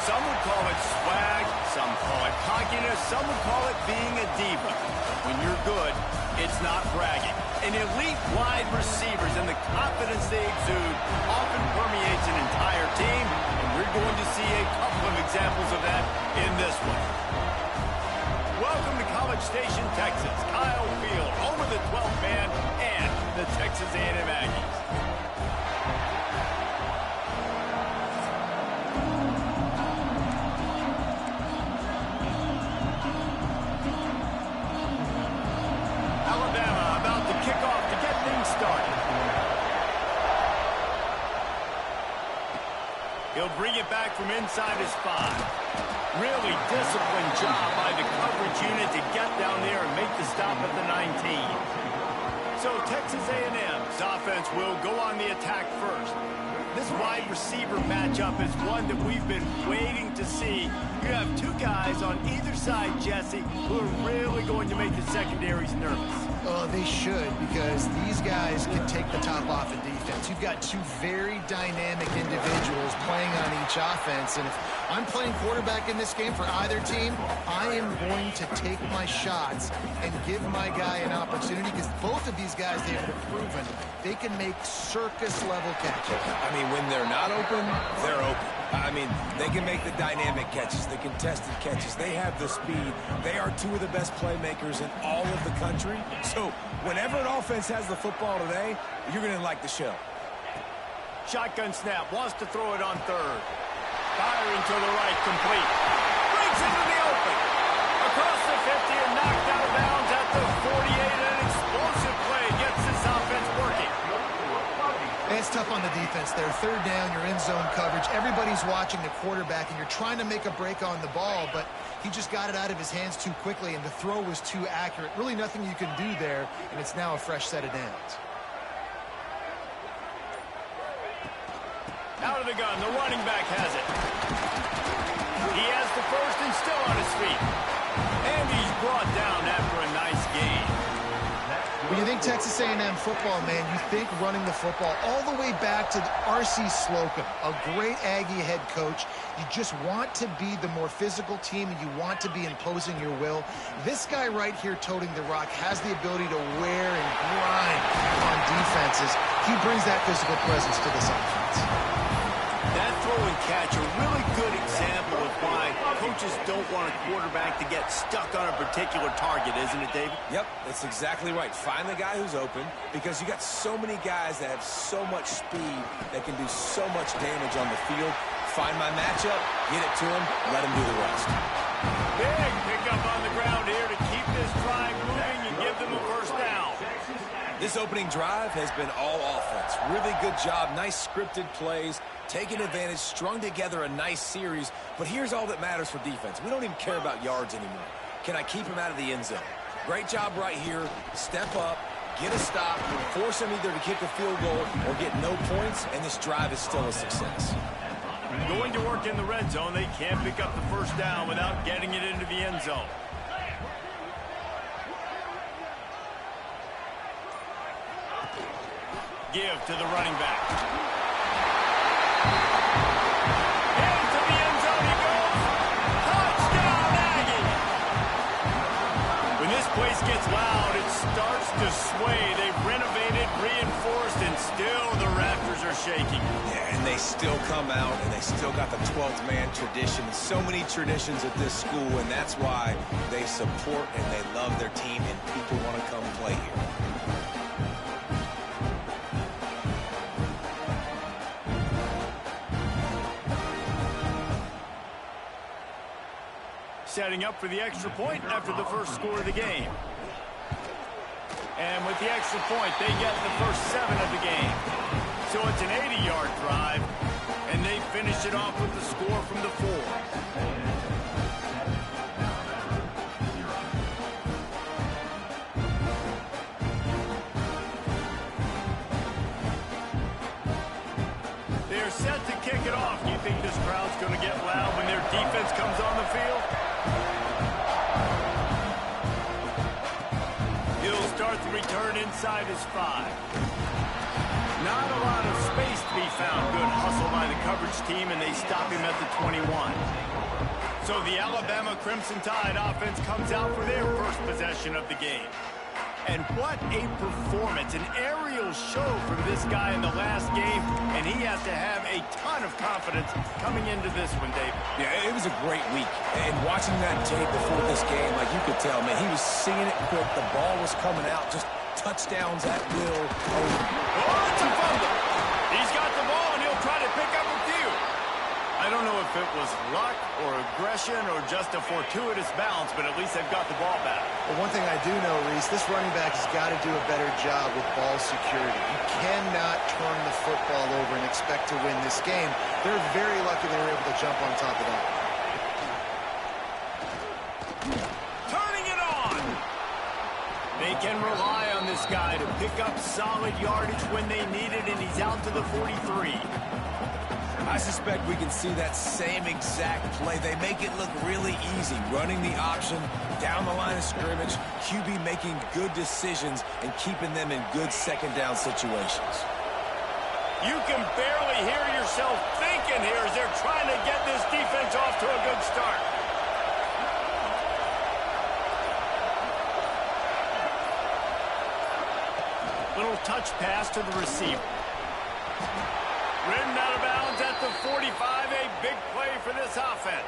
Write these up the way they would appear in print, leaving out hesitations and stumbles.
Some would call it swag, some call it cockiness, some would call it being a diva. But when you're good, it's not bragging. An elite wide receivers and the confidence they exude often permeates an entire team, and we're going to see a couple of examples of that in this one. Welcome to College Station, Texas. Kyle Field, home of the 12th man and the Texas A&M Aggies. Alabama about to kick off to get things started. He'll bring it back from inside his 5. Really disciplined job by the coverage unit to get down there and make the stop at the 19. So Texas A&M's offense will go on the attack first. This wide receiver matchup is one that we've been waiting to see. You have two guys on either side, Jesse, who are really going to make the secondaries nervous. Oh, they should, because these guys can take the top off in defense. You've got two very dynamic individuals playing on each offense, and if I'm playing quarterback in this game for either team, I am going to take my shots and give my guy an opportunity, because both of these guys, they have proven they can make circus-level catches. I mean, when they're not open, they're open. I mean, they can make the dynamic catches, the contested catches. They have the speed. They are two of the best playmakers in all of the country. So whenever an offense has the football today, you're going to like the show. Shotgun snap, wants to throw it on third. Firing to the right, complete. Breaks into the open. Across the 50 and knocked out of bounds at the 48. An explosive play gets this offense working. It's tough on the defense there. Third down, you're in zone coverage. Everybody's watching the quarterback, and you're trying to make a break on the ball, but he just got it out of his hands too quickly, and the throw was too accurate. Really nothing you can do there, and it's now a fresh set of downs. Out of the gun, the running back has it. He has the first and still on his feet. And he's brought down after a nice gain. When you think Texas A&M football, man, you think running the football all the way back to R.C. Slocum, a great Aggie head coach. You just want to be the more physical team, and you want to be imposing your will. This guy right here toting the rock has the ability to wear and grind on defenses. He brings that physical presence to this offense. That throw and catch, a really good example of why coaches don't want a quarterback to get stuck on a particular target, isn't it, David? Yep, that's exactly right. Find the guy who's open, because you got so many guys that have so much speed that can do so much damage on the field. Find my matchup, get it to him, let him do the rest. Big pickup on the ground here to keep this drive moving and give them a first down. This opening drive has been all offense. Really good job, nice scripted plays, taking advantage, strung together a nice series. But here's all that matters for defense. We don't even care about yards anymore. Can I keep him out of the end zone? Great job right here. Step up, get a stop, force him either to kick a field goal or get no points, and this drive is still a success. Going to work in the red zone. They can't pick up the first down without getting it into the end zone. Give to the running back. Into the end zone he goes. Touchdown, Aggie! When this place gets loud, it starts to sway. They've renovated, reinforced, and still the Raptors are shaking. Yeah, and they still come out, and they still got the 12th man tradition. So many traditions at this school, and that's why they support and they love their team, and people want to come play here. Setting up for the extra point after the first score of the game. And with the extra point, they get the first 7 of the game. So it's an 80-yard drive, and they finish it off with the score from the 4. They're set to kick it off. You think this crowd's going to get loud when their defense comes on the field? He'll start the return inside his 5. Not a lot of space to be found. Good hustle by the coverage team, and they stop him at the 21. So the Alabama Crimson Tide offense comes out for their first possession of the game. And what a performance, an aerial show from this guy in the last game, and he has to have a ton of confidence coming into this one, Dave. Yeah, it was a great week. And watching that tape before this game, like you could tell, man, he was seeing it quick. The ball was coming out, just touchdowns at will. Oh, it's a fumble. He's got the ball, and he'll try to pick up a few. I don't know if it was luck or aggression or just a fortuitous bounce, but at least they've got the ball back. Well, one thing I do know, Reese, this running back has got to do a better job with ball security. You cannot turn the football over and expect to win this game. They're very lucky they were able to jump on top of that. Turning it on. They can rely on this guy to pick up solid yardage when they need it, and he's out to the 43. I suspect we can see that same exact play. They make it look really easy, running the option down the line of scrimmage, QB making good decisions and keeping them in good second down situations. You can barely hear yourself thinking here as they're trying to get this defense off to a good start. Little touch pass to the receiver. Ridden out of bounds at the 45, a big play for this offense.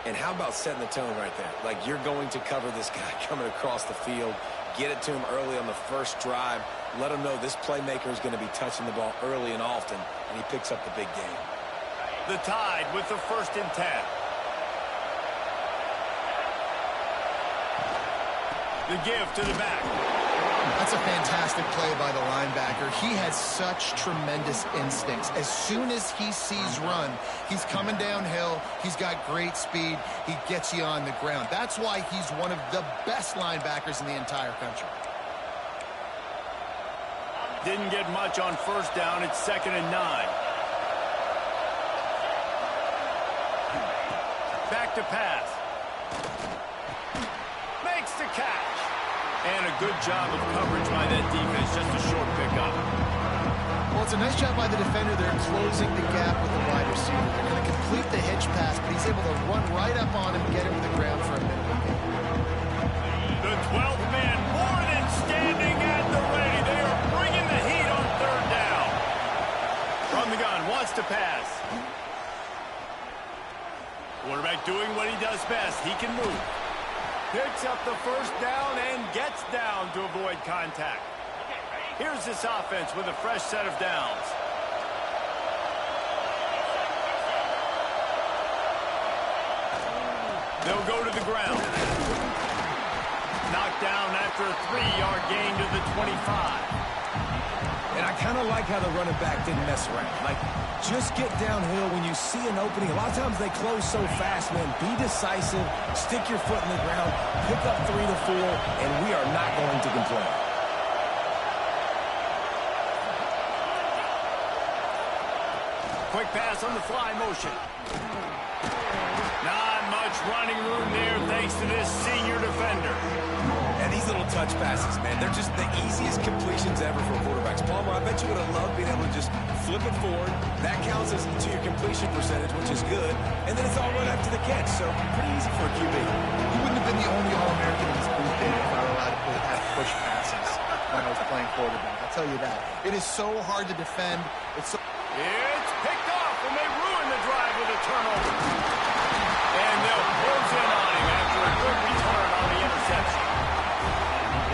And how about setting the tone right there? Like, you're going to cover this guy coming across the field, get it to him early on the first drive, let him know this playmaker is going to be touching the ball early and often, and he picks up the big game. The Tide with the 1st and 10. The give to the back. That's a fantastic play by the linebacker. He has such tremendous instincts. As soon as he sees run, he's coming downhill. He's got great speed. He gets you on the ground. That's why he's one of the best linebackers in the entire country. Didn't get much on 1st down. It's 2nd and 9. Back to pass. Makes the catch. And a good job of coverage by that defense. Just a short pickup. Well, it's a nice job by the defender. They're closing the gap with the wide receiver. They're going to complete the hitch pass, but he's able to run right up on him and get him to the ground for a minimum gain. The 12th man more than standing at the ready. They are bringing the heat on 3rd down. From the gun, wants to pass. Quarterback doing what he does best. He can move. Picks up the 1st down and gets down to avoid contact. Here's this offense with a fresh set of downs. They'll go to the ground. Knocked down after a 3-yard gain to the 25. And I kind of like how the running back didn't mess around. Like, just get downhill when you see an opening. A lot of times they close so fast, man. Be decisive, stick your foot in the ground, pick up 3 to 4, and we are not going to complain. Quick pass on the fly motion. Not much running room there thanks to this senior defender. And these little touch passes, man, they're just the easiest completions ever for quarterbacks. Palmer, I bet you would have loved being able to just flip it forward. That counts as to your completion percentage, which is good. And then it's all run after the catch, so pretty easy for a QB. He wouldn't have been the only All-American in his booth if I were allowed to have push passes when I was playing quarterback. I'll tell you that. It is so hard to defend. It's picked off, and they ruin the drive with a turnover. And they'll close in on him after a good return on the interception.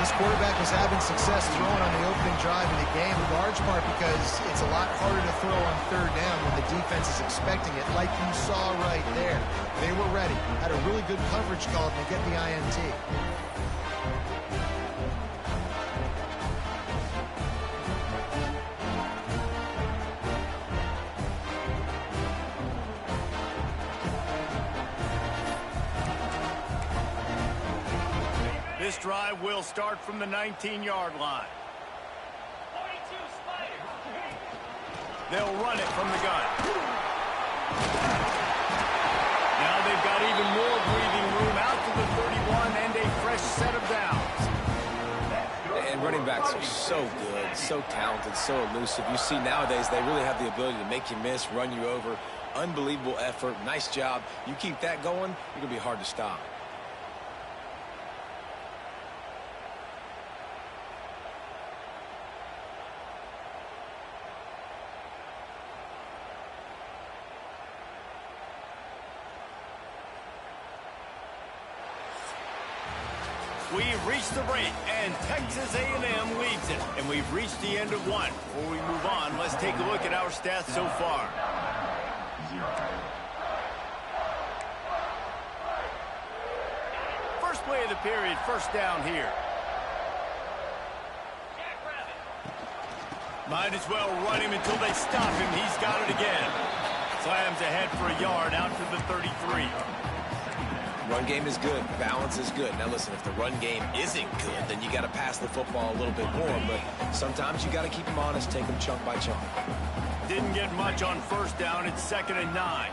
This quarterback was having success throwing on the opening drive of the game, in large part because it's a lot harder to throw on 3rd down when the defense is expecting it, like you saw right there. They were ready, had a really good coverage call, and they get the INT. This drive will start from the 19-yard line. They'll run it from the gun. Now they've got even more breathing room out to the 31 and a fresh set of downs. And running backs are so good, so talented, so elusive. You see nowadays they really have the ability to make you miss, run you over. Unbelievable effort. Nice job. You keep that going, you're going to be hard to stop. We've reached the break, and Texas A&M leads it. And we've reached the end of one. Before we move on, let's take a look at our stats so far. First play of the period, first down here. Might as well run him until they stop him. He's got it again. Slams ahead for a yard out to the 33. Run game is good. Balance is good. Now, listen, if the run game isn't good, then you got to pass the football a little bit more. But sometimes you got to keep them honest, take them chunk by chunk. Didn't get much on first down. It's 2nd and 9.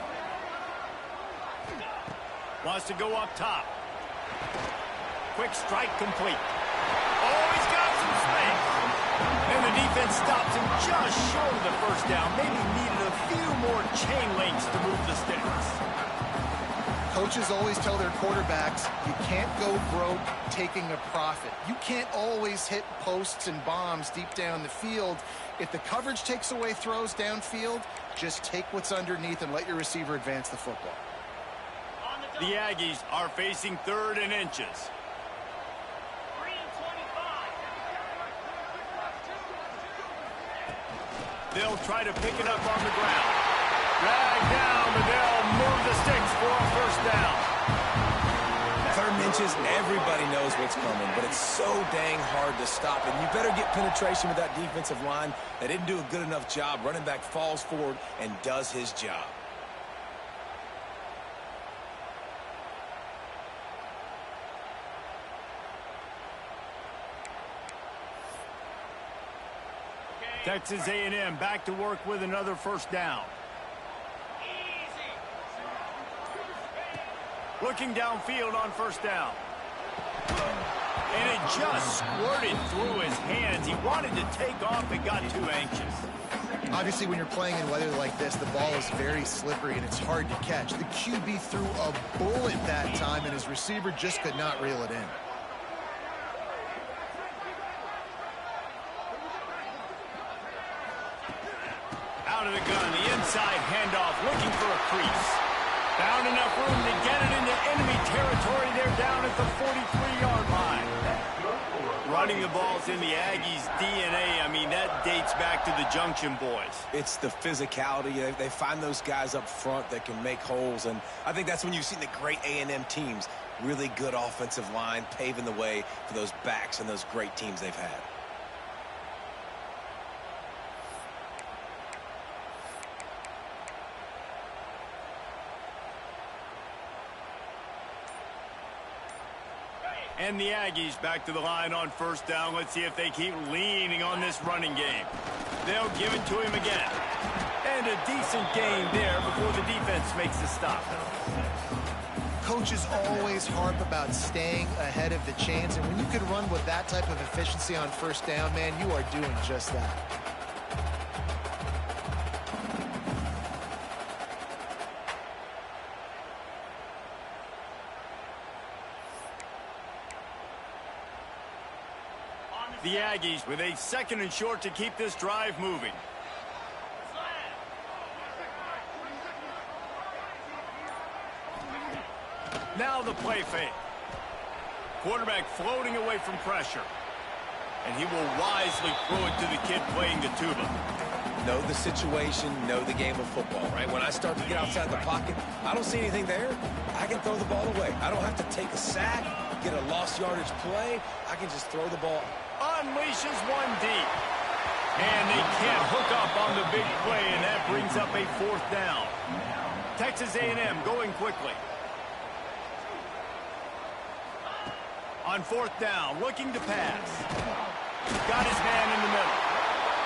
Wants to go up top. Quick strike complete. Oh, he's got some space. And the defense stops him just short of the first down. Maybe needed a few more chain links to move the sticks. Coaches always tell their quarterbacks, you can't go broke taking a profit. You can't always hit posts and bombs deep down the field. If the coverage takes away throws downfield, just take what's underneath and let your receiver advance the football. The Aggies are facing 3rd and inches. They'll try to pick it up on the ground. Drag down, but they'll move the sticks for a first down. 3rd and inches, everybody knows what's coming, but it's so dang hard to stop. And you better get penetration with that defensive line. They didn't do a good enough job. Running back falls forward and does his job. Texas A&M back to work with another first down. Looking downfield on first down. And it just squirted through his hands. He wanted to take off and got too anxious. Obviously, when you're playing in weather like this, the ball is very slippery and it's hard to catch. The QB threw a bullet that time, and his receiver just could not reel it in. Out of the gun, the inside handoff, looking for a crease. Found enough room to get it into enemy territory. They're down at the 43-yard line. Running the ball's in the Aggies' DNA. I mean, that dates back to the Junction boys. It's the physicality. They find those guys up front that can make holes, and I think that's when you've seen the great A&M teams. Really good offensive line, paving the way for those backs and those great teams they've had. And the Aggies back to the line on first down. Let's see if they keep leaning on this running game. They'll give it to him again. And a decent gain there before the defense makes the stop. Coaches always harp about staying ahead of the chains, and when you can run with that type of efficiency on first down, man, you are doing just that. The Aggies with a 2nd and short to keep this drive moving. Now the play fake. Quarterback floating away from pressure. And he will wisely throw it to the kid playing the tuba. Know the situation, know the game of football, right? When I start to get outside the pocket, I don't see anything there. I can throw the ball away. I don't have to take a sack, get a lost yardage play. I can just throw the ball. Unleashes one deep. And they can't hook up on the big play, and that brings up a 4th down. Texas A&M going quickly. On 4th down, looking to pass. Got his man in the middle.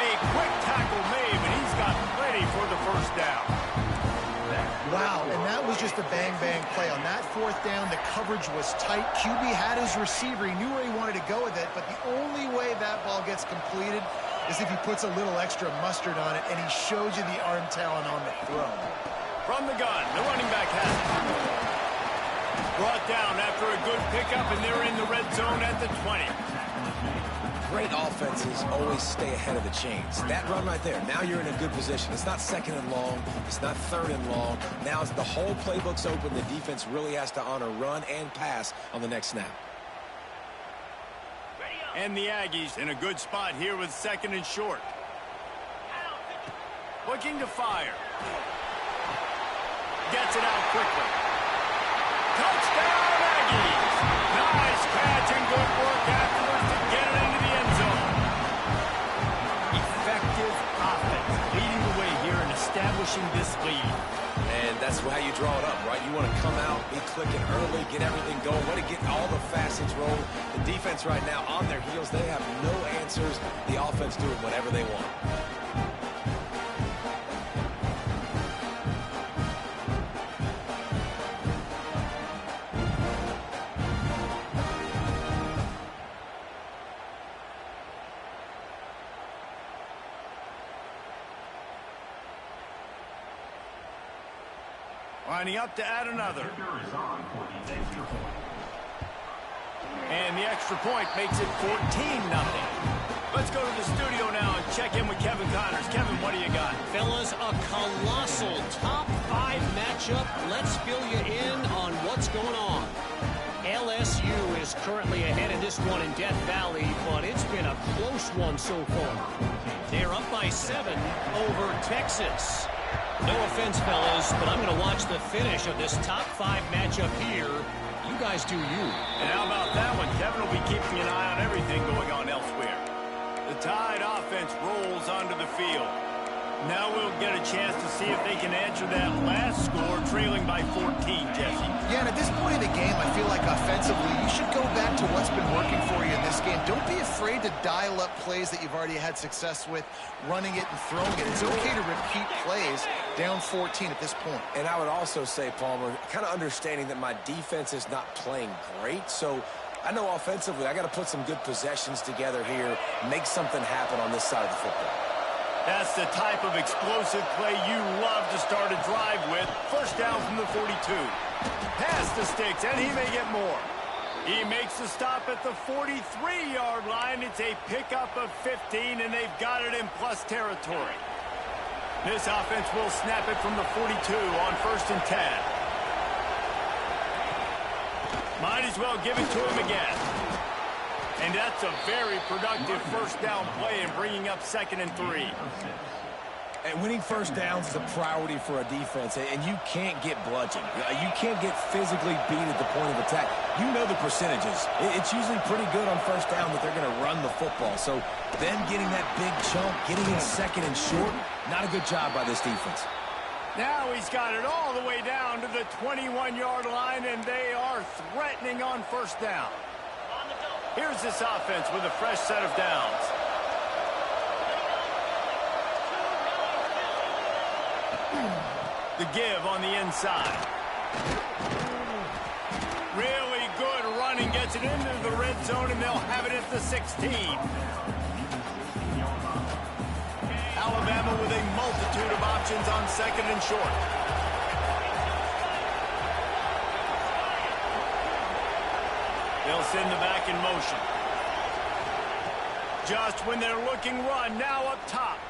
A quick tackle made, but he's got ready for the first down. Wow, and that was just a bang-bang play. On that fourth down, the coverage was tight. QB had his receiver. He knew where he wanted to go with it, but the only way that ball gets completed is if he puts a little extra mustard on it, and he shows you the arm talent on the throw. From the gun, the running back has it. Brought down after a good pickup, and they're in the red zone at the 20. Great offenses always stay ahead of the chains. That run right there, now you're in a good position. It's not second and long. It's not third and long. Now as the whole playbook's open, the defense really has to honor run and pass on the next snap. And the Aggies in a good spot here with second and short. Looking to fire. Gets it out quickly. Touchdown, Aggies! Nice catch and good work afterwards to get it into the end zone. Effective offense, leading the way here and establishing this lead. And that's how you draw it up, right? You want to come out, be clicking early, get everything going, want to get all the facets rolling. The defense right now on their heels, they have no answers. The offense doing whatever they want. Lining up to add another. And the extra point makes it 14-0. Let's go to the studio now and check in with Kevin Connors. Kevin, what do you got? Fellas, a colossal top 5 matchup. Let's fill you in on what's going on. LSU is currently ahead in this one in Death Valley, but it's been a close one so far. They're up by 7 over Texas. No offense, fellas, but I'm going to watch the finish of this top 5 matchup here. You guys do you. And how about that one? Kevin will be keeping an eye on everything going on elsewhere. The Tide offense rolls onto the field. Now we'll get a chance to see if they can answer that last score, trailing by 14, Jesse. Yeah, and at this point in the game, I feel like offensively, you should go back to what's been working for you in this game. Don't be afraid to dial up plays that you've already had success with, running it and throwing it. It's okay to repeat plays down 14 at this point. And I would also say, Palmer, kind of understanding that my defense is not playing great, so I know offensively I got to put some good possessions together here, make something happen on this side of the football. That's the type of explosive play you love to start a drive with. First down from the 42. Pass the sticks, and he may get more. He makes the stop at the 43-yard line. It's a pickup of 15, and they've got it in plus territory. This offense will snap it from the 42 on 1st and 10. Might as well give it to him again. And that's a very productive first down play in bringing up 2nd and 3. And winning first downs is a priority for a defense, and you can't get bludgeoned. You can't get physically beat at the point of attack. You know the percentages. It's usually pretty good on first down that they're going to run the football. So then getting that big chunk, getting in 2nd and short, not a good job by this defense. Now he's got it all the way down to the 21-yard line, and they are threatening on first down. Here's this offense with a fresh set of downs. The give on the inside. Really good running, gets it into the red zone, and they'll have it at the 16. Alabama with a multitude of options on 2nd and short. They'll send the back in motion. Just when they're looking run, now up top.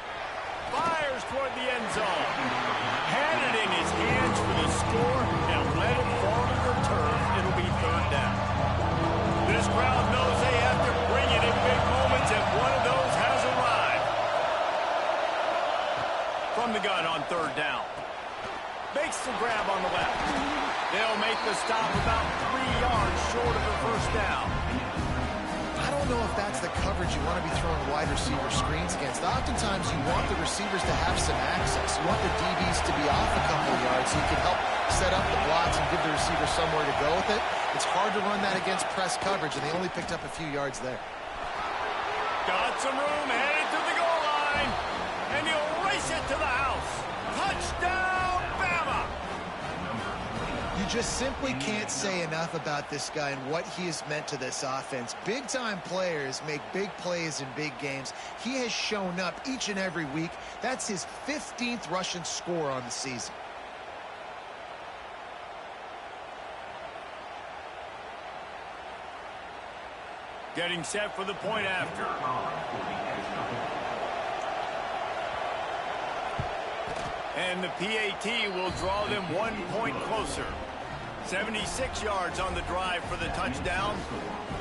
Fires toward the end zone. Had it in his hands for the score and let it fall to the turf. It'll be 3rd down. This crowd knows they have to bring it in big moments, and one of those has arrived. From the gun on 3rd down. Makes the grab on the left. They'll make the stop about 3 yards short of the first down. I don't know if that's the coverage you want to be throwing wide receiver screens against. Oftentimes, you want the receivers to have some access. You want the DBs to be off a couple of yards so you can help set up the blocks and give the receiver somewhere to go with it. It's hard to run that against press coverage, and they only picked up a few yards there. Got some room, headed to the goal line, and he'll race it to the house. Touchdown, Bama! just simply can't say enough about this guy and what he has meant to this offense. Big-time players make big plays in big games. He has shown up each and every week. That's his 15th rushing score on the season. Getting set for the point after. And the PAT will draw them 1 point closer. 76 yards on the drive for the touchdown.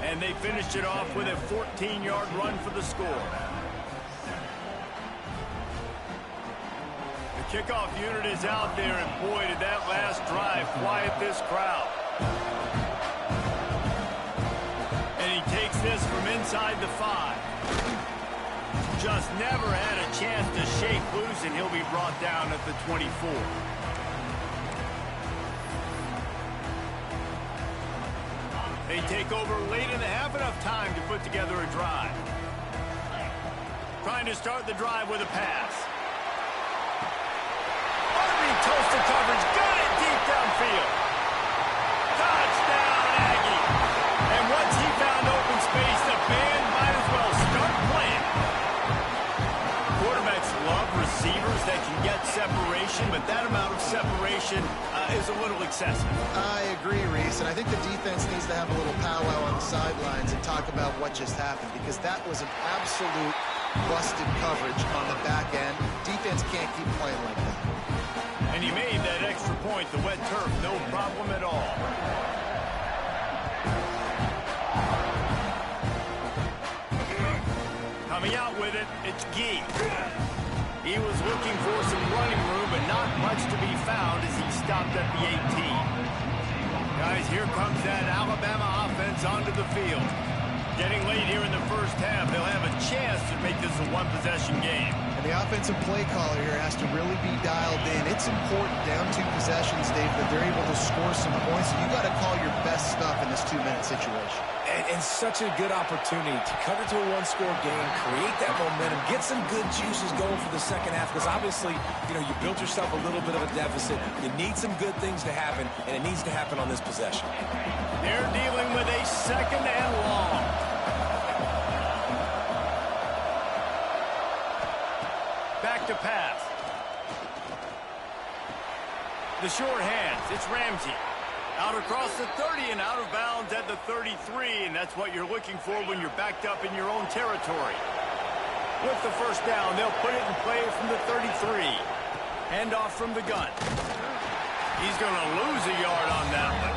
And they finished it off with a 14-yard run for the score. The kickoff unit is out there, and boy, did that last drive quiet this crowd. And he takes this from inside the 5. Just never had a chance to shake loose, and he'll be brought down at the 24. They take over late in the half, enough time to put together a drive. Trying to start the drive with a pass. Harvey toasted coverage, got it deep downfield. Touchdown, Aggie. And once he found open space, the band might as well start playing. Quarterbacks love receivers that can get separation, but that amount of separation is a little excessive. I agree, Reese, and I think the defense needs to have a little powwow on the sidelines and talk about what just happened, because that was an absolute busted coverage on the back end. Defense can't keep playing like that. And he made that extra point, the wet turf, no problem at all. Coming out with it, it's Gee. He was looking for some running room, but not much to be found as he stopped at the 18. Guys, here comes that Alabama offense onto the field. Getting late here in the first half, they'll have a chance to make this a one-possession game. And the offensive play caller here has to really be dialed in. It's important down 2 possessions, Dave, that they're able to score some points. You got to call your best stuff in this 2-minute situation. And such a good opportunity to cut it to a one-score game, create that momentum, get some good juices going for the second half, because obviously, you built yourself a little bit of a deficit. You need some good things to happen, and it needs to happen on this possession. They're dealing with a second and long. Back to pass. The short hands, it's Ramsey. Out across the 30 and out of bounds at the 33, and that's what you're looking for when you're backed up in your own territory. With the first down, they'll put it in play from the 33. Hand off from the gun. He's going to lose a yard on that one.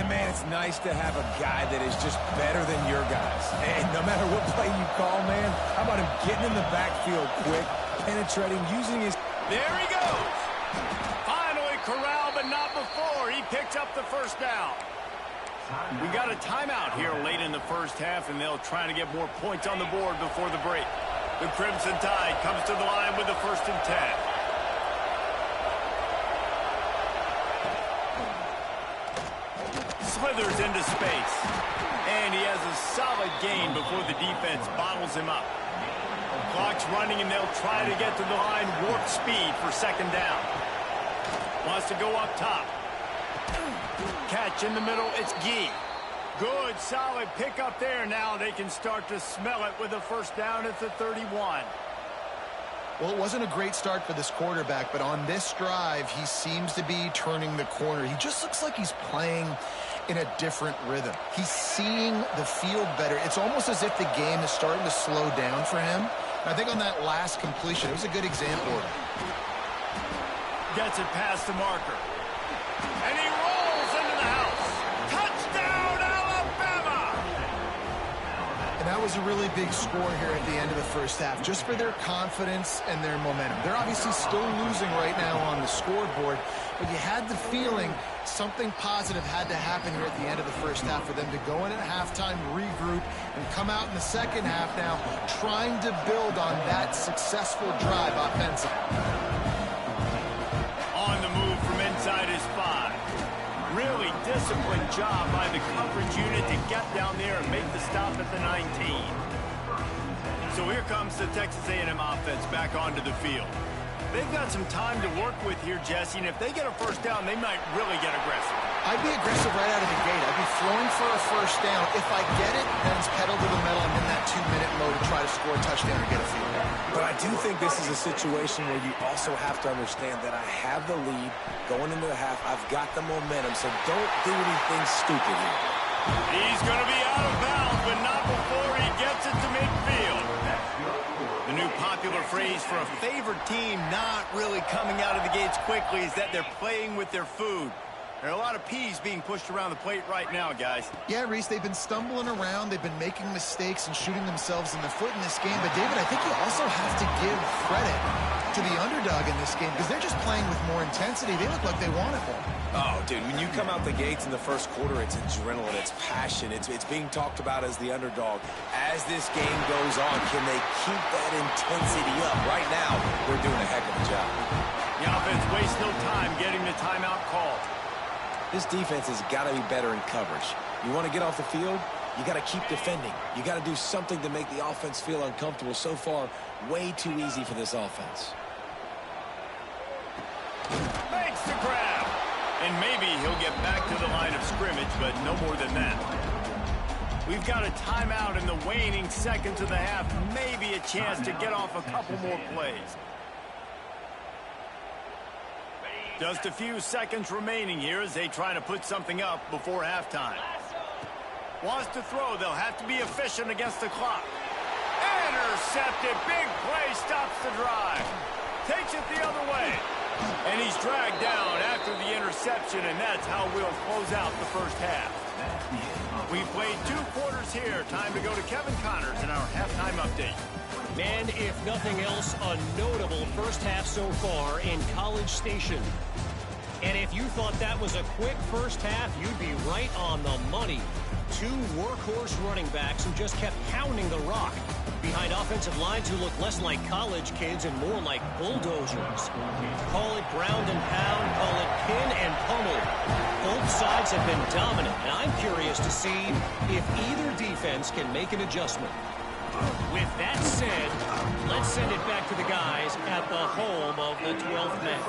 And, man, it's nice to have a guy that is just better than your guys. And no matter what play you call, man, how about him getting in the backfield quick, penetrating, using his... There he goes. Finally corralled, but not before. He picked up the first down. We got a timeout here late in the first half, and they'll try to get more points on the board before the break. The Crimson Tide comes to the line with the 1st and 10. Slithers into space. And he has a solid gain before the defense bottles him up. Clock's running, and they'll try to get to the line warp speed for second down. Wants to go up top. Catch in the middle, it's Gee. Good, solid pickup there. Now they can start to smell it with a first down at the 31. Well, it wasn't a great start for this quarterback, but on this drive, he seems to be turning the corner. He just looks like he's playing in a different rhythm. He's seeing the field better. It's almost as if the game is starting to slow down for him. I think on that last completion, it was a good example of it. Gets it past the marker. And he rolls into the house. Touchdown, Alabama! And that was a really big score here at the end of the first half, just for their confidence and their momentum. They're obviously still losing right now on the scoreboard, but you had the feeling something positive had to happen here at the end of the first half for them to go in at halftime, regroup, and come out in the second half now trying to build on that successful drive offensively. On the move from inside his 5. Really disciplined job by the coverage unit to get down there and make the stop at the 19. So here comes the Texas A&M offense back onto the field. They've got some time to work with here, Jesse, and if they get a first down, they might really get aggressive. I'd be aggressive right out of the gate. I'd be throwing for a first down. If I get it, then it's pedal to the metal. I'm in that 2-minute mode to try to score a touchdown or get a field goal. But I do think this is a situation where you also have to understand that I have the lead going into the half. I've got the momentum, so don't do anything stupid here. He's going to be out of bounds, but not before he gets it to midfield. The new popular phrase for a favored team not really coming out of the gates quickly is that they're playing with their food. There are a lot of peas being pushed around the plate right now, guys. Yeah, Reese, they've been stumbling around. They've been making mistakes and shooting themselves in the foot in this game. But, David, I think you also have to give credit to the underdog in this game because they're just playing with more intensity. They look like they want it more. Oh, dude, when you come out the gates in the first quarter, it's adrenaline, it's passion, it's being talked about as the underdog. As this game goes on, can they keep that intensity up? Right now, they're doing a heck of a job. The offense wastes no time getting the timeout called. This defense has got to be better in coverage. You want to get off the field, you got to keep defending. You got to do something to make the offense feel uncomfortable. So far, way too easy for this offense. Makes the grab. And maybe he'll get back to the line of scrimmage, but no more than that. We've got a timeout in the waning seconds of the half. Maybe a chance to get off a couple more plays. Just a few seconds remaining here as they try to put something up before halftime. Wants to throw. They'll have to be efficient against the clock. Intercepted. Big play stops the drive. Takes it the other way. And he's dragged down after the interception, and that's how we'll close out the first half. We've played 2 quarters here. Time to go to Kevin Connors in our halftime update. And if nothing else, a notable first half so far in College Station. And if you thought that was a quick first half, you'd be right on the money. 2 workhorse running backs who just kept pounding the rock behind offensive lines who look less like college kids and more like bulldozers. Call it ground and pound, call it pin and pummel. Both sides have been dominant, and I'm curious to see if either defense can make an adjustment. With that said, let's send it back to the guys at the home of the 12th man.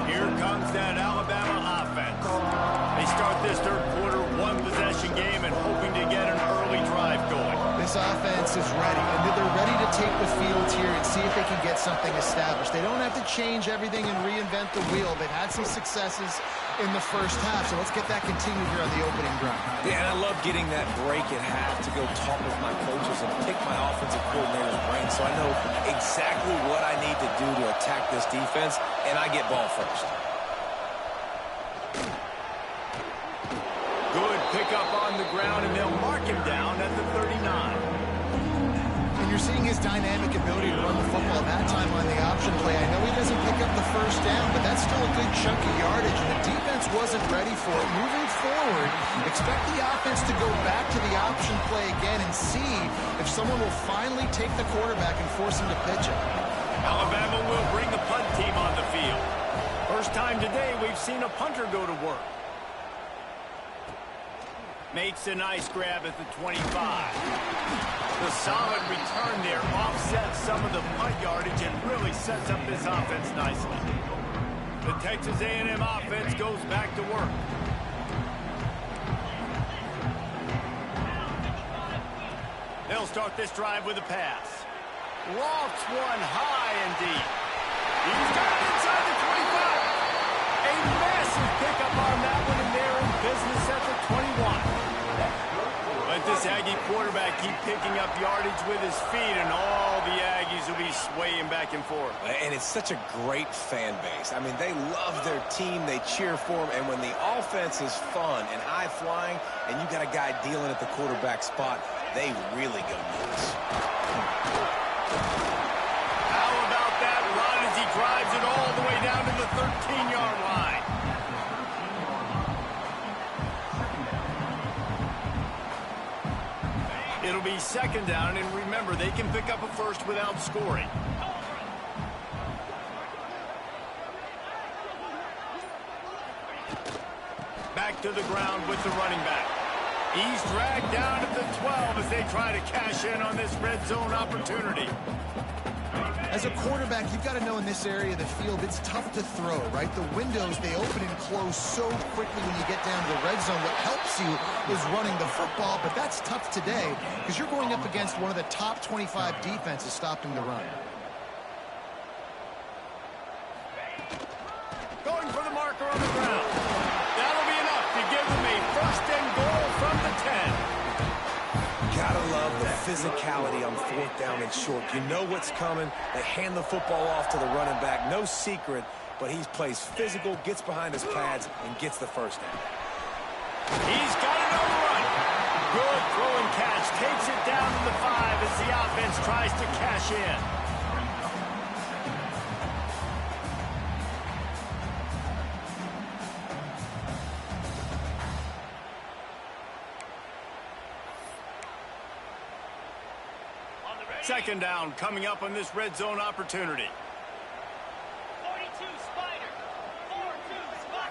Here comes that Alabama offense. They start this third quarter 1-possession game and hoping to get an early drive going. This offense is ready, and they're ready to take the field here and see if they can get something established. They don't have to change everything and reinvent the wheel. They've had some successes in the first half, so let's get that continued here on the opening drive. Yeah, and I love getting that break at half to go talk with my coaches and pick my offensive coordinator's brain so I know exactly what I need to do to attack this defense, and I get ball first. Good pickup on the ground, and they'll mark him down at the 39. And you're seeing his dynamic ability to run the football that time on the option play. I know he doesn't pick up the first down, but that's still a good chunk of yardage, and the defense wasn't ready for it. Moving forward, expect the offense to go back to the option play again and see if someone will finally take the quarterback and force him to pitch it. Alabama will bring the punt team on the field. First time today we've seen a punter go to work. Makes a nice grab at the 25. The solid return there offsets some of the punt yardage and really sets up this offense nicely. The Texas A&M offense goes back to work. They'll start this drive with a pass. Lofts one high and deep. He's got it inside the 25. A massive pickup on that one, and they're in business at the 21. Let this Aggie quarterback keep picking up yardage with his feet, and all the Aggies will be swaying back and forth. And it's such a great fan base. I mean, they love their team. They cheer for them. And when the offense is fun and high-flying, and you got a guy dealing at the quarterback spot, they really go nuts. How about that run as he drives it all the way down to the 13-yard line? It'll be second down, and remember, they can pick up a first without scoring. Back to the ground with the running back. He's dragged down at the 12 as they try to cash in on this red zone opportunity. As a quarterback, you've got to know in this area of the field, it's tough to throw, right? The windows, they open and close so quickly when you get down to the red zone. What helps you is running the football, but that's tough today because you're going up against one of the top 25 defenses stopping the run. Going for the marker on the ground. That'll be enough to give them a first and goal from the 10. Gotta love the physicality on fourth down and short. You know what's coming. They hand the football off to the running back. No secret, but he plays physical, gets behind his pads, and gets the first down. He's got it on the run. Good throw and catch. Takes it down to the 5 as the offense tries to cash in. Second down coming up on this red zone opportunity. 42 Spider. 4-2 spot.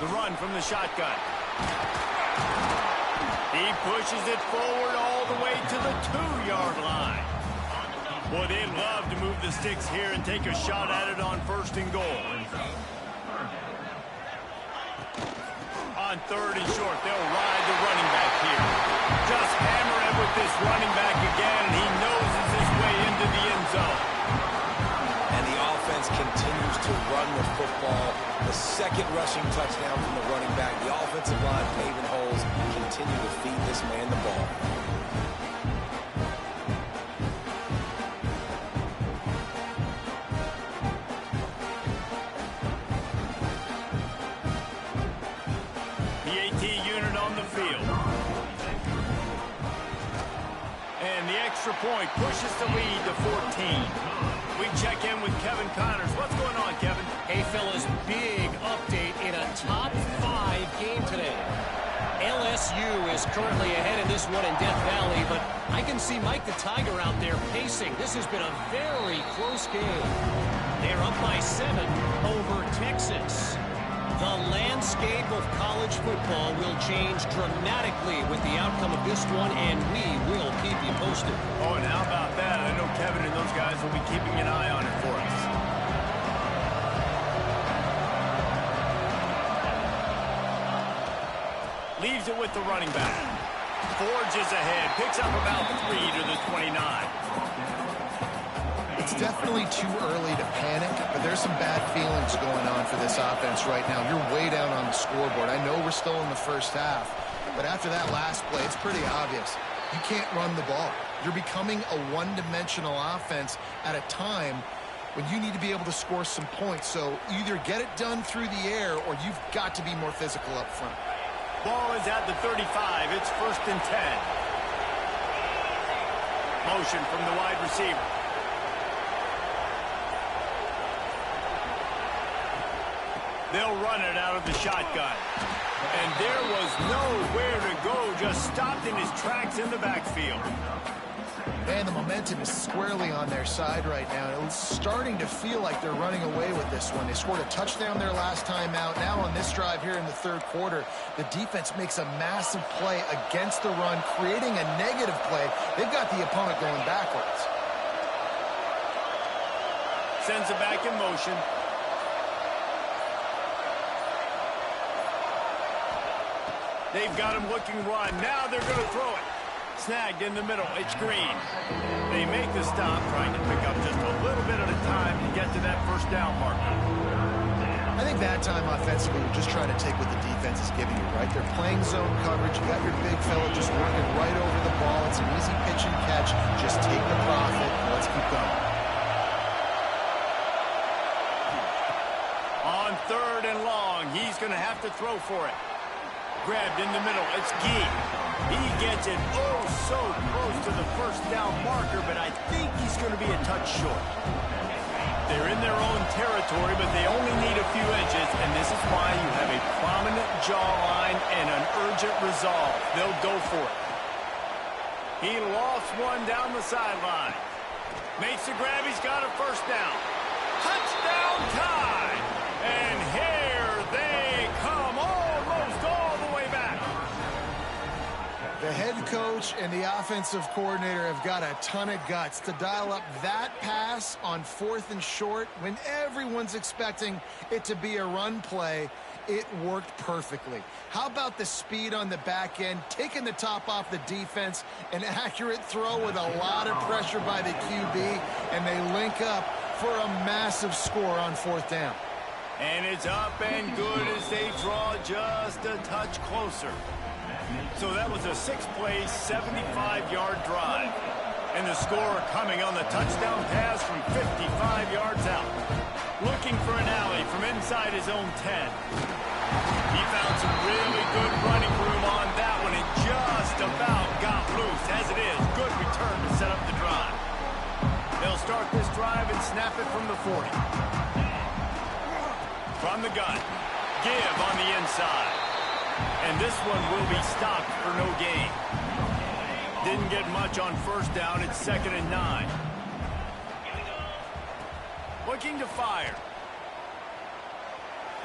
The run from the shotgun. He pushes it forward all the way to the 2-yard line. Boy, they'd love to move the sticks here and take a shot at it on first and goal. On third and short, they'll ride the running back here. Just hammer it with this running back again, and he noses his way into the end zone. And the offense continues to run the football. The second rushing touchdown from the running back. The offensive line paving holes, continue to feed this man the ball. Point pushes the lead to 14. We check in with Kevin Connors. What's going on, Kevin? Hey, fellas, big update in a top 5 game today. LSU is currently ahead in this one in Death Valley, but I can see Mike the Tiger out there pacing. This has been a very close game. They're up by 7 over Texas. The landscape of college football will change dramatically with the outcome of this one, and we will keep you posted. Oh, and how about that? I know Kevin and those guys will be keeping an eye on it for us. Leaves it with the running back. Forges ahead. Picks up about 3 to the 29. It's definitely too early to panic, but there's some bad feelings going on for this offense right now. You're way down on the scoreboard. I know we're still in the first half, but after that last play, it's pretty obvious. You can't run the ball. You're becoming a one-dimensional offense at a time when you need to be able to score some points. So either get it done through the air or you've got to be more physical up front. Ball is at the 35. It's first and 10. Motion from the wide receiver. They'll run it out of the shotgun. And there was nowhere to go, just stopped in his tracks in the backfield. Man, the momentum is squarely on their side right now. It's starting to feel like they're running away with this one. They scored a touchdown their last time out. Now on this drive here in the third quarter, the defense makes a massive play against the run, creating a negative play. They've got the opponent going backwards. Sends it back in motion. They've got him looking run. Now they're going to throw it. Snagged in the middle. It's Green. They make the stop, trying to pick up just a little bit at a time to get to that first down marker. I think that time offensively, you're just trying to take what the defense is giving you, right? They're playing zone coverage. You got your big fella just working right over the ball. It's an easy pitch and catch. Just take the profit and let's keep going. On third and long, he's going to have to throw for it. Grabbed in the middle. It's Gee. He gets it so close to the first down marker, but I think he's going to be a touch short. They're in their own territory, but they only need a few inches, and this is why you have a prominent jawline and an urgent resolve. They'll go for it. He lost one down the sideline. Makes the grab. He's got a first down. Touchdown time! And here they come, almost all the way back. The head coach and the offensive coordinator have got a ton of guts to dial up that pass on 4th and short when everyone's expecting it to be a run play. It worked perfectly. How about the speed on the back end, taking the top off the defense, an accurate throw with a lot of pressure by the QB, and they link up for a massive score on 4th down. And it's up and good as they draw just a touch closer. So that was a 6-play, 75-yard drive. And the score coming on the touchdown pass from 55 yards out. Looking for an alley from inside his own 10. He found some really good running room on that one and just about got loose. As it is, good return to set up the drive. They'll start this drive and snap it from the 40. From the gun, give on the inside. And this one will be stopped for no gain. Didn't get much on 1st down. It's 2nd and 9. Looking to fire.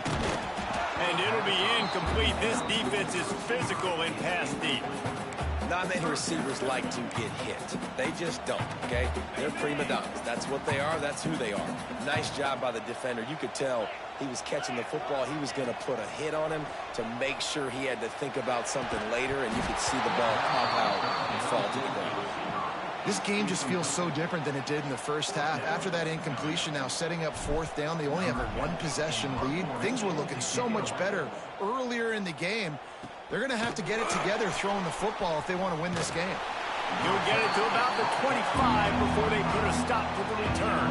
And it'll be incomplete. This defense is physical and pass deep. Not many receivers like to get hit. They just don't, okay? They're prima donnas. That's what they are. That's who they are. Nice job by the defender. You could tell he was catching the football. He was going to put a hit on him to make sure he had to think about something later, and you could see the ball pop out and fall to the ground. This game just feels so different than it did in the first half. After that incompletion, now setting up 4th down, they only have a 1-possession lead. Things were looking so much better earlier in the game. They're going to have to get it together throwing the football if they want to win this game. He'll get it to about the 25 before they put a stop to the return.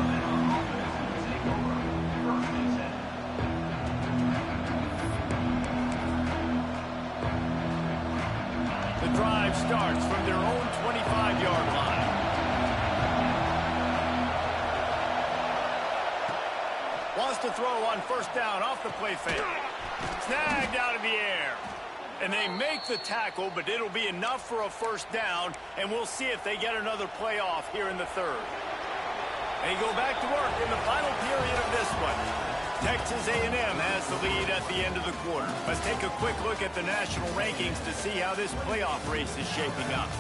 The drive starts from their own 25-yard line. Wants to throw on 1st down off the play fake. Snagged out of the air. And they make the tackle, but it'll be enough for a 1st down, and we'll see if they get another play off here in the 3rd. They go back to work in the final period of this one. Texas A&M has the lead at the end of the quarter. Let's take a quick look at the national rankings to see how this playoff race is shaping up.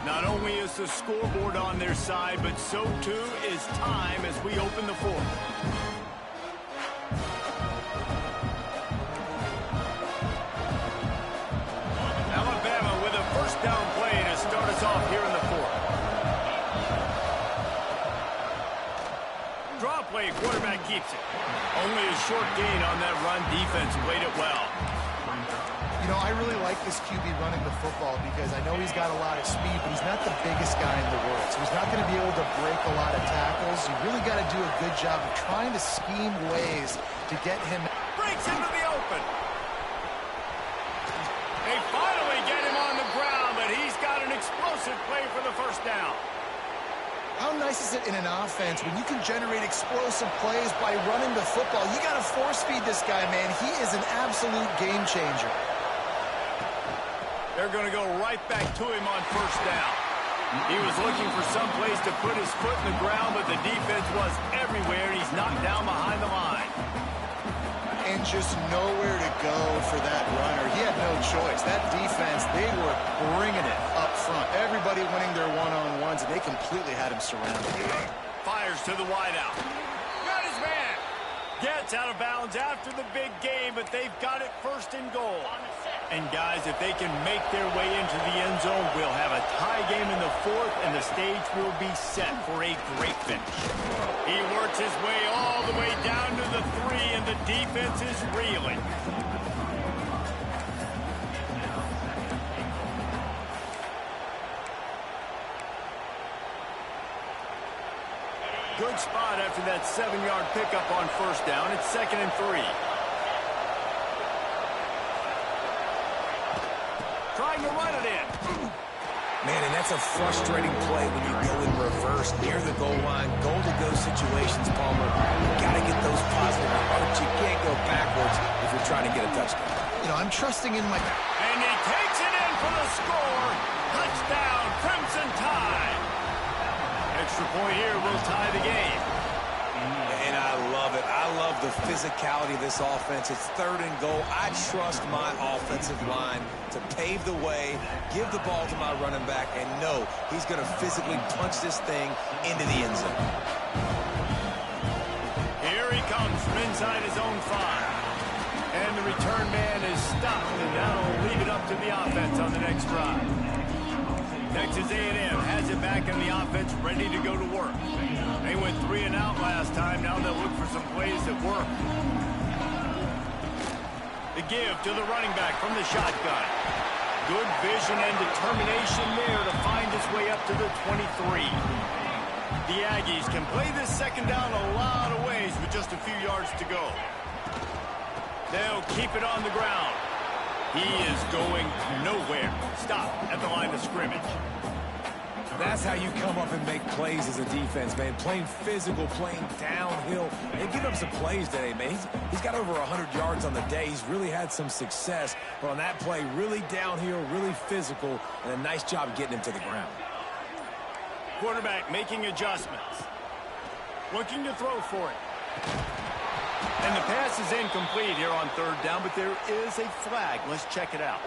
Not only is the scoreboard on their side, but so too is time as we open the 4th. Alabama with a 1st down play to start us off here in the 4th. Draw play, quarterback keeps it. Only a short gain on that run. Defense played it well. You know, I really like this QB running the football because I know he's got a lot of speed, but he's not the biggest guy in the world. So he's not going to be able to break a lot of tackles. You really got to do a good job of trying to scheme ways to get him. Breaks into the open. They finally get him on the ground, but he's got an explosive play for the 1st down. How nice is it in an offense when you can generate explosive plays by running the football? You got to force feed this guy, man. He is an absolute game changer. They're going to go right back to him on 1st down. He was looking for some place to put his foot in the ground, but the defense was everywhere, and he's knocked down behind the line. And just nowhere to go for that runner. He had no choice. That defense, they were bringing it up front. Everybody winning their one-on-ones, and they completely had him surrounded. Fires to the wideout. Got his man. Gets out of bounds after the big game, but they've got it 1st and goal. And guys, if they can make their way into the end zone, we'll have a tie game in the 4th, and the stage will be set for a great finish. He works his way all the way down to the 3, and the defense is reeling. Good spot after that 7-yard pickup on 1st down. It's 2nd and 3. Trying to run it in. Man, and that's a frustrating play when you go in reverse near the goal line. Goal-to-go situations, Palmer. You got to get those positive yards. You can't go backwards if you're trying to get a touchdown. You know, I'm trusting in my... And he takes it in for the score. Touchdown, Crimson Tide. Extra point here will tie the game. And I love it. I love the physicality of this offense. It's 3rd and goal. I trust my offensive line to pave the way, give the ball to my running back, and know he's going to physically punch this thing into the end zone. Here he comes from inside his own 5. And the return man is stopped, and that'll leave it up to the offense on the next drive. Texas A&M has it back in the offense, ready to go to work. They went 3 and out last time. Now they'll look for some plays that work. The give to the running back from the shotgun. Good vision and determination there to find his way up to the 23. The Aggies can play this second down a lot of ways with just a few yards to go. They'll keep it on the ground. He is going nowhere. Stop at the line of scrimmage. That's how you come up and make plays as a defense, man. Playing physical, playing downhill. They give up some plays today, man. He's got over 100 yards on the day. He's really had some success. But on that play, really downhill, really physical, and a nice job getting him to the ground. Quarterback making adjustments. Looking to throw for it. And the pass is incomplete here on 3rd down, but there is a flag. Let's check it out.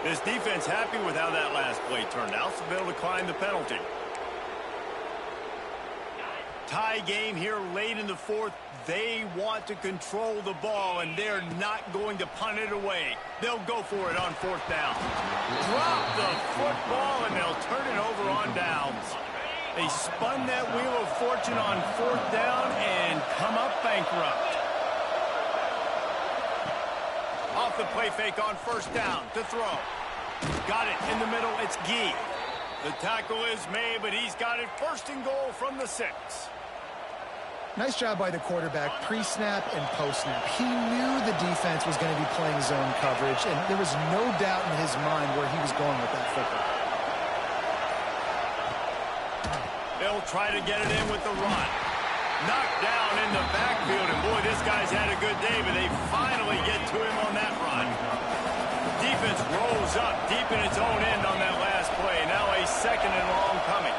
This defense happy with how that last play turned out, so they'll decline the penalty. Tie game here late in the 4th. They want to control the ball, and they're not going to punt it away. They'll go for it on 4th down. Drop the football, and they'll turn it over on downs. They spun that wheel of fortune on 4th down and come up bankrupt. Off the play fake on 1st down to throw. Got it in the middle. It's Gee. The tackle is made, but he's got it 1st and goal from the 6. Nice job by the quarterback, pre-snap and post-snap. He knew the defense was going to be playing zone coverage, and there was no doubt in his mind where he was going with that football. They'll try to get it in with the run. Knocked down in the backfield, and boy, this guy's had a good day, but they finally get to him on that run. The defense rolls up deep in its own end on that last play. Now a 2nd and long coming.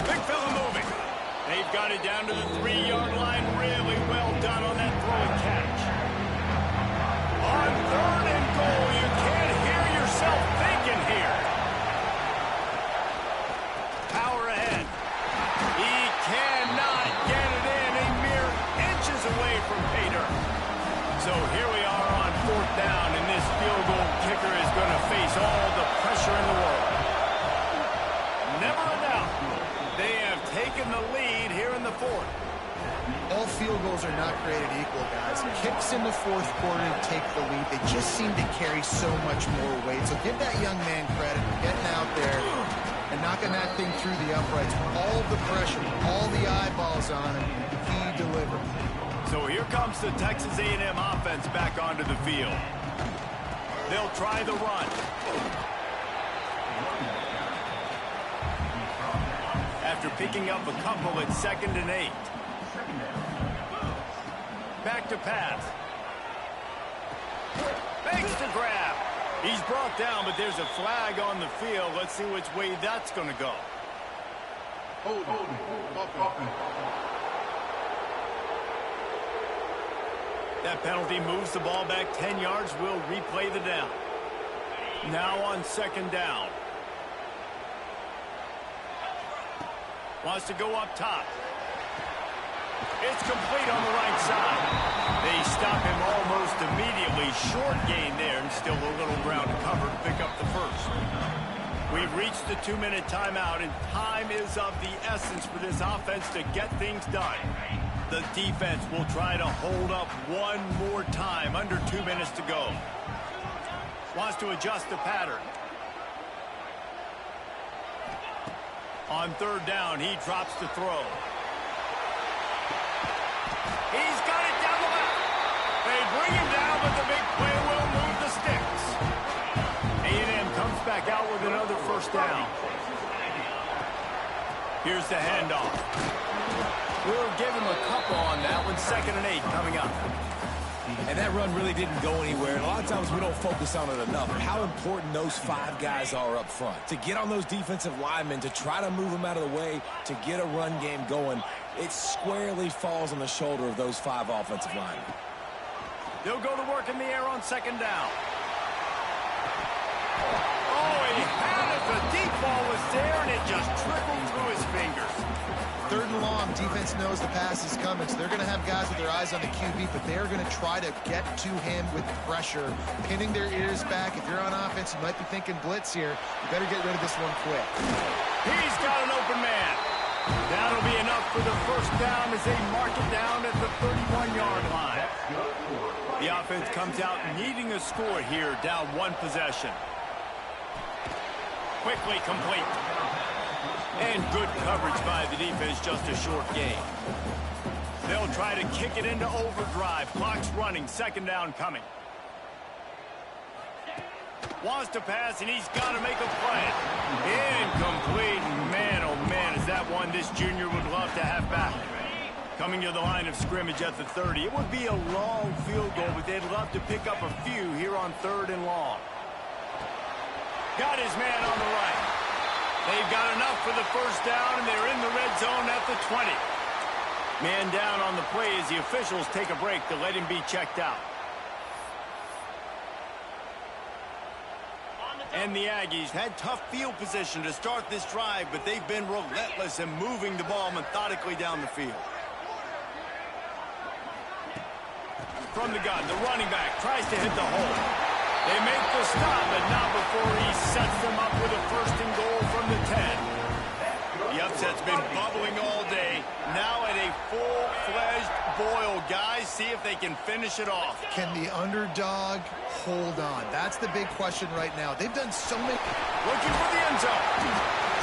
Big fella moving. They've got it down to the 3-yard line. Really well done on that throw and catch. On 3rd and goal, you can't hear yourself thinking here. Power ahead. He cannot get it in. A mere inches away from Pater. So here we are on 4th down, and this field goal kicker is going to face all the pressure in the world. Never a doubt. They have taken the lead here in the 4th. All field goals are not created equal, guys. Kicks in the 4th quarter to take the lead. They just seem to carry so much more weight. So give that young man credit for getting out there and knocking that thing through the uprights. All the pressure, all the eyeballs on him, he delivered. So here comes the Texas A&M offense back onto the field. They'll try the run. After picking up a couple, it's 2nd and 8. Back to pass. Makes the grab. He's brought down, but there's a flag on the field. Let's see which way that's going to go. That penalty moves the ball back 10 yards. We'll replay the down. Now on 2nd down. Wants to go up top. It's complete on the right side. They stop him almost immediately. Short gain there, and still a little ground to cover to pick up the 1st. We've reached the 2-minute timeout, and time is of the essence for this offense to get things done. The defense will try to hold up one more time. Under 2 minutes to go. Wants to adjust the pattern. On 3rd down, he drops to throw. He's got it down the left. They bring him down, but the big play will move the sticks. A&M comes back out with another 1st down. Here's the handoff. We'll give him a couple on that one. 2nd and 8 coming up. And that run really didn't go anywhere. And a lot of times we don't focus on it enough. But how important those 5 guys are up front. To get on those defensive linemen, to try to move them out of the way, to get a run game going, it squarely falls on the shoulder of those 5 offensive linemen. They'll go to work in the air on second down. Oh, he had it. The deep ball was there, and it just trickled through his fingers. 3rd and long, defense knows the pass is coming, so they're going to have guys with their eyes on the QB, but they're going to try to get to him with pressure, pinning their ears back. If you're on offense, you might be thinking blitz here. You better get rid of this one quick. He's got an open man. That'll be enough for the first down as they mark it down at the 31-yard line. The offense comes out needing a score here, down 1 possession. Quickly complete. And good coverage by the defense, just a short gain. They'll try to kick it into overdrive. Clock's running, 2nd down coming. Wants to pass, and he's got to make a play. Incomplete. Man, oh man, is that one this junior would love to have back. Coming to the line of scrimmage at the 30. It would be a long field goal, but they'd love to pick up a few here on 3rd and long. Got his man on the right. They've got enough for the first down, and they're in the red zone at the 20. Man down on the play as the officials take a break to let him be checked out. And the Aggies had tough field position to start this drive, but they've been relentless in moving the ball methodically down the field. From the gun, the running back tries to hit the hole. They make the stop, but not before he sets them up with a 1st and goal from the 10. The upset's been bubbling all day. Now at a full-fledged boil. Guys, see if they can finish it off. Can the underdog hold on? That's the big question right now. They've done so many. Looking for the end zone.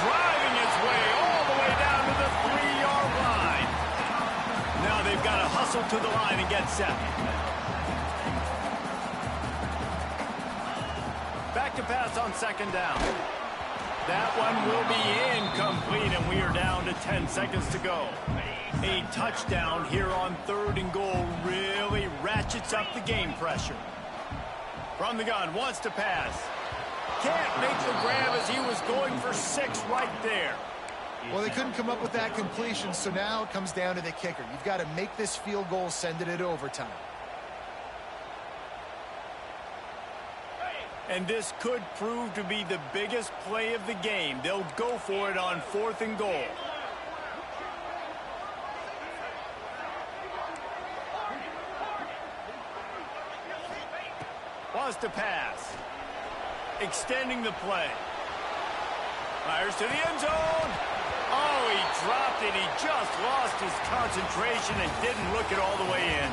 Driving its way all the way down to the 3-yard line. Now they've got to hustle to the line and get set. Back to pass on 2nd down. That one will be incomplete, and we are down to 10 seconds to go. A touchdown here on 3rd and goal really ratchets up the game pressure. From the gun, wants to pass. Can't make the grab as he was going for 6 right there. Well, they couldn't come up with that completion, so now it comes down to the kicker. You've got to make this field goal, send it at overtime. And this could prove to be the biggest play of the game. They'll go for it on 4th and goal. Wants to pass. Extending the play. Fires to the end zone. Oh, he dropped it. He just lost his concentration and didn't look it all the way in.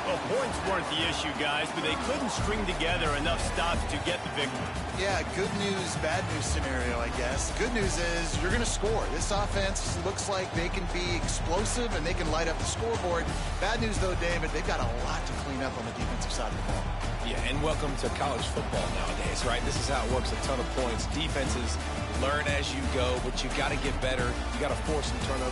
Well, points weren't the issue, guys, but they couldn't string together enough stops to get the victory. Yeah, good news, bad news scenario, I guess. Good news is you're going to score. This offense looks like they can be explosive and they can light up the scoreboard. Bad news, though, David, they've got a lot to clean up on the defensive side of the ball. Yeah, and welcome to college football nowadays, right? This is how it works, a ton of points. Defenses learn as you go, but you got to get better. You got to force some turnovers.